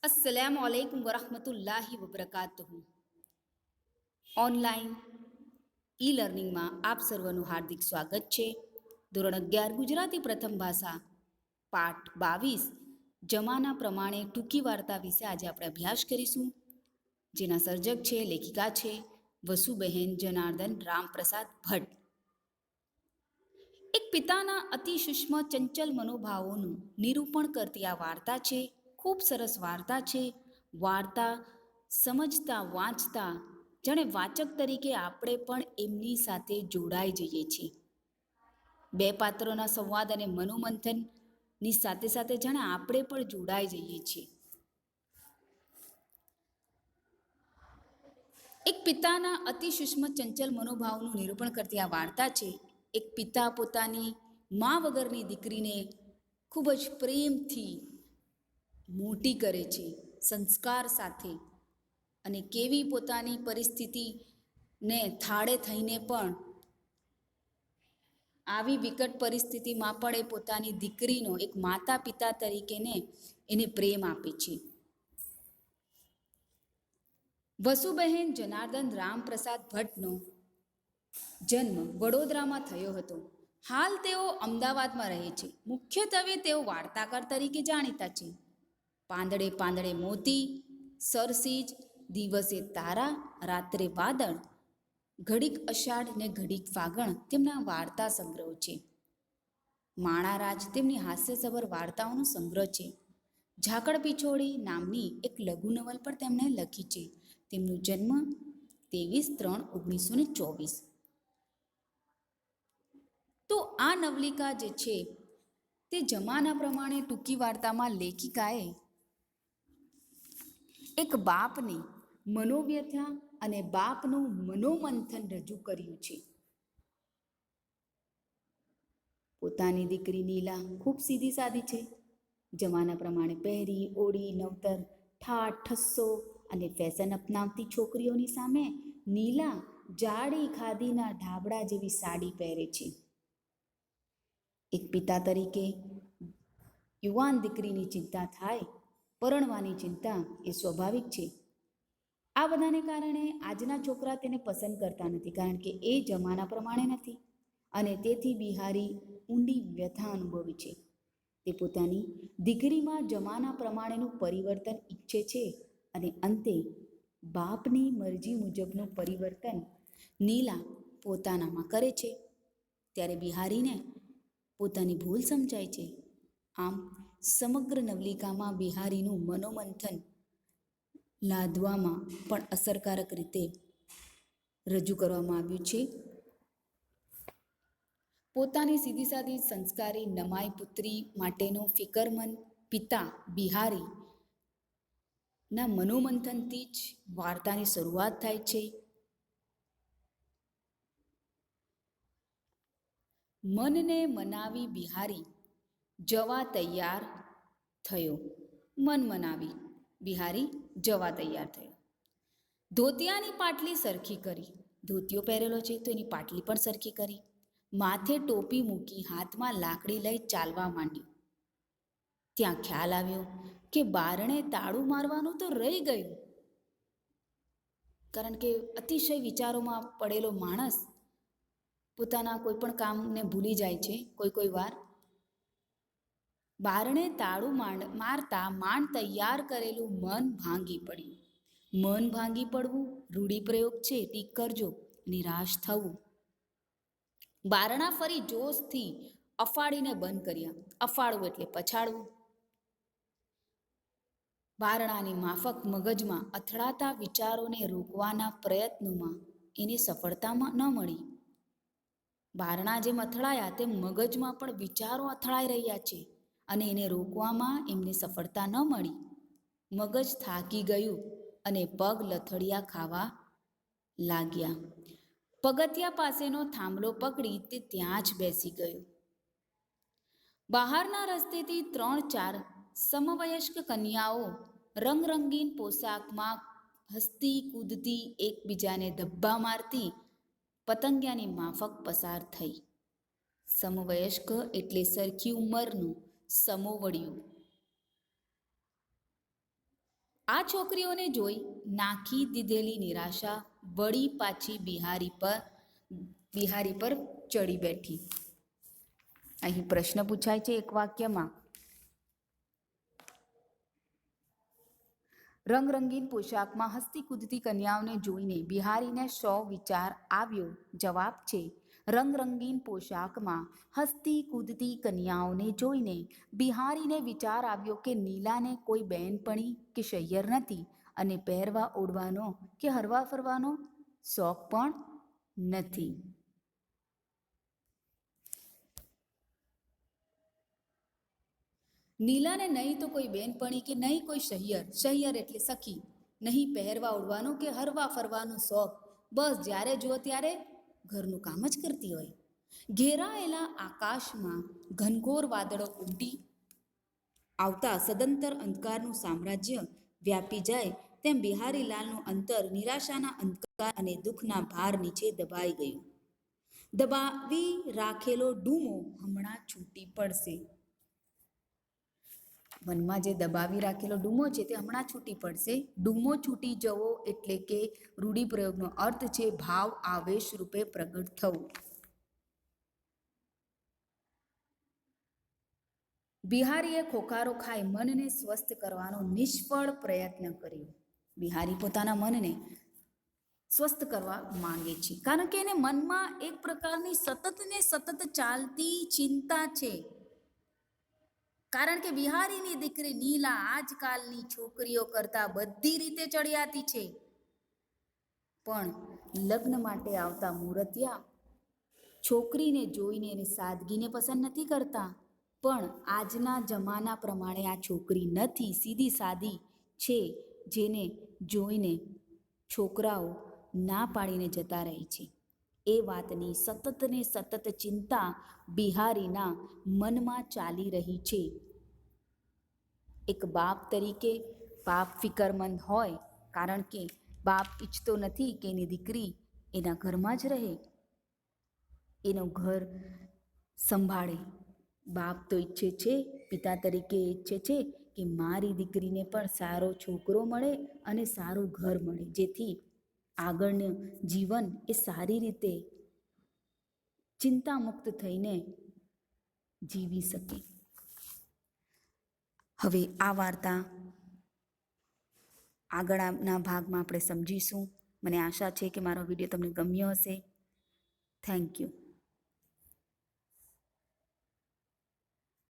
अस्सलाम वालेकुम वरहमतुल्लाहि वबरकातुहू। ઓનલાઈન ઈ લર્નિંગમાં આપ સર્વનું હાર્દિક સ્વાગત છે. ધોરણ 11 ગુજરાતી પ્રથમ ભાષા પાઠ 22 જમાના પ્રમાણે ટૂંકી વાર્તા વિશે આજે આપણે અભ્યાસ કરીશું. જેના સર્જક છે, લેખિકા છે વસુબહેન જનાર્દન રામપ્રસાદ ભટ્ટ. એક પિતાના અતિ સૂક્ષ્મ ચંચલ મનોભાવોનું નિરૂપણ કરતી આ વાર્તા છે. ખૂબ સરસ વાર્તા છે. વાર્તા સમજતા વાંચતા જાણે વાચક તરીકે આપણે પણ એમની સાથે જોડાઈ જઈએ છીએ. બે પાત્રોના સંવાદ અને મનોમંથનની સાથે સાથે જાણે આપણે પણ જોડાઈ જઈએ છીએ. એક પિતાના અતિ સૂક્ષ્મ ચંચલ મનોભાવનું નિરૂપણ કરતી આ વાર્તા છે. એક પિતા પોતાની મા વગરની દીકરીને ખૂબ જ પ્રેમથી મોટી કરે છે, સંસ્કાર સાથે, અને કેવી પોતાની પરિસ્થિતિને થાળે થઈને પણ આવી વિકટ પરિસ્થિતિમાં પણ એ પોતાની દીકરીનો એક માતા પિતા તરીકેને એને પ્રેમ આપે છે. વસુબહેન જનાર્દન રામપ્રસાદ ભટ્ટનો જન્મ વડોદરામાં થયો હતો. હાલ તેઓ અમદાવાદમાં રહે છે. મુખ્યત્વે તેઓ વાર્તાકાર તરીકે જાણીતા છે. પાંદડે પાંદડે મોતી, સરસીજ, દિવસે તારા, રાત્રે વાદળ, ઘડીક અષાઢ ને ઘડીક ફાગણ તેમના વાર્તા સંગ્રહ છે. માણારાજ તેમની હાસ્યસભર વાર્તાઓનો સંગ્રહ છે. ઝાકળ પિછોડી નામની એક લઘુ નવલ પણ તેમણે લખી છે. તેમનો જન્મ 23/3/1924. તો આ નવલિકા જે છે તે જમાના પ્રમાણે ટૂંકી વાર્તામાં લેખિકાએ એક બાપની મનોવ્યથા અને બાપનું મનોમંથન રજૂ કર્યું છે. પોતાની દીકરી નીલા ખૂબ સીધી સાદી છે. જમાના પ્રમાણે પહેરી ઓળી નવતર ઠાઠ ઠસ્સો અને ફેશન અપનાવતી છોકરીઓની સામે નીલા જાડી ખાદીના ઢાબડા જેવી સાડી પહેરે છે. એક પિતા તરીકે યુવાન દીકરીની ચિંતા થાય, પરણવાની ચિંતા એ સ્વાભાવિક છે. આ બધાને કારણે આજના છોકરા તેને પસંદ કરતા નથી, કારણ કે એ જમાના પ્રમાણે નથી, અને તેથી બિહારી ઊંડી વ્યથા અનુભવે છે. તે પોતાની દીકરીમાં જમાના પ્રમાણેનું પરિવર્તન ઈચ્છે છે, અને અંતે બાપની મરજી મુજબનું પરિવર્તન નીલા પોતાનામાં કરે છે. ત્યારે બિહારીને પોતાની ભૂલ સમજાય છે. આમ સમગ્ર નવલિકામાં બિહારીનું મનોમંથન લાદવામાં પણ અસરકારક રીતે રજૂ કરવામાં આવ્યું છે. પોતાની સીધી સાદી સંસ્કારી નમાઈ પુત્રી માટેનો ફિકરમંદ પિતા બિહારી ના મનોમંથનથી જ વાર્તાની શરૂઆત થાય છે. મનને મનાવી બિહારી જવા તૈયાર થયો. મન મનાવી બિહારી જવા તૈયાર થયો. ધોતિયાની પાટલી સરખી કરી. ધોતિયો પહેરેલો છે તો એની પાટલી પણ સરખી કરી. માથે ટોપી મૂકી હાથમાં લાકડી લઈ ચાલવા માંડ્યું. ત્યાં ખ્યાલ આવ્યો કે બારણે તાળું મારવાનું તો રહી ગયું. કારણ કે અતિશય વિચારોમાં પડેલો માણસ પોતાના કોઈ પણ કામને ભૂલી જાય છે કોઈ વાર. બારણે તાળું મારતા માંડ તૈયાર કરેલું મન ભાંગી પડ્યું. મન ભાંગી પડવું રૂઢિપ્રયોગ છે, ટીક કરજો. નિરાશ થવું. બારણા ફરી જોશથી અફાડીને બંધ કર્યા. અફાડવું એટલે પછાડવું. બારણાની માફક મગજમાં અથડાતા વિચારોને રોકવાના પ્રયત્નોમાં એને સફળતામાં ન મળી. બારણા જેમ અથડાયા તેમ મગજમાં પણ વિચારો અથડાઈ રહ્યા છે, અને એને રોકવામાં એમને સફળતા ન મળી. મગજ થાકી ગયું અને પગ લથડિયા ખાવા લાગ્યા. પગથિયા પાસેનો થાંભલો પકડી તે ત્યાં જ બેસી ગયો. બહારના રસ્તેથી 3-4 સમવયસ્ક કન્યાઓ રંગરંગીન પોશાકમાં હસતી કૂદતી એકબીજાને ધબ્બા મારતી પતંગિયાની માફક પસાર થઈ. સમવયસ્ક એટલે સરખી ઉંમરનું, સમોવડિયું. આ છોકરીઓને જોઈ નાખી દીધેલી નિરાશા વળી પાછી બિહારી પર ચડી બેઠી. અહીં પ્રશ્ન પૂછાય છે એક વાક્યમાં. રંગરંગીન પોશાકમાં હસતી કૂદતી કન્યાઓને જોઈને બિહારીને શો વિચાર આવ્યો? જવાબ છે, રંગરંગીન પોશાકમાં હસતી કૂદતી કન્યાઓને જોઈને બિહારીને વિચાર આવ્યો કે નીલાને કોઈ બહેનપણી કે સૈયર નથી અને પહેરવા ઓઢવાનો કે હરવા ફરવાનો શોખ પણ નથી. નીલાને નહીં તો કોઈ બહેનપણી કે નહીં કોઈ સૈયર એટલે સખી, નહીં પહેરવા ઓઢવાનો કે હરવા ફરવાનો શોખ. બસ જ્યારે જુઓ ત્યારે ઘરનું કામ જ કરતી હોય. ઘેરાયેલા આકાશમાં ઘનઘોર વાદળો ઉમટી આવતા સદંતર અંધકારનું સામ્રાજ્ય વ્યાપી જાય તેમ બિહારીલાલનું અંતર નિરાશાના અંધકાર અને દુઃખના ભાર નીચે દબાઈ ગયું. દબાવી રાખેલો ડૂમો હમણાં છૂટી પડશે. મનમાં જે દબાવી રાખેલો ડૂમો છે તે હમણાં છૂટી પડશે. ડૂમો છૂટી જવો એટલે કે રૂઢિપ્રયોગનો અર્થ છે ભાવ આવેશ રૂપે પ્રગટ થવું. બિહારીએ ખોખારો ખાઈ મનને સ્વસ્થ કરવાનો નિષ્ફળ પ્રયત્ન કર્યો. બિહારી પોતાના મનને સ્વસ્થ કરવા માંગે છે, કારણ કે એને મનમાં એક પ્રકારની સતત ચાલતી ચિંતા છે. કારણ કે બિહારીની દીકરી નીલા આજકાલની છોકરીઓ કરતાં બધી રીતે ચડિયાતી છે. પણ લગ્ન માટે આવતા મૂર્તિયા છોકરીને જોઈને એને સાદગીને પસંદ નથી કરતા. પણ આજના જમાના પ્રમાણે આ છોકરી નથી, સીધી સાદી છે, જેને જોઈને છોકરાઓ ના પાડીને જતા રહે છે. એ વાતની સતત ચિંતા બિહારીના મનમાં ચાલી રહી છે. એક બાપ તરીકે બાપ ફિકરમંદ હોય, કારણ કે બાપ ઈચ્છતો નથી કે એની દીકરી એના ઘરમાં જ રહે, એનું ઘર સંભાળે. બાપ તો ઈચ્છે છે, પિતા તરીકે ઈચ્છે છે કે મારી દીકરીને પણ સારો છોકરો મળે અને સારું ઘર મળે, જેથી આગળનું જીવન એ સારી રીતે ચિંતામુક્ત થઈને જીવી શકે. હવે આ વાર્તા આગળના ભાગમાં આપણે સમજીશું. મને આશા છે કે મારો વિડીયો તમને ગમ્યો હશે. Thank you.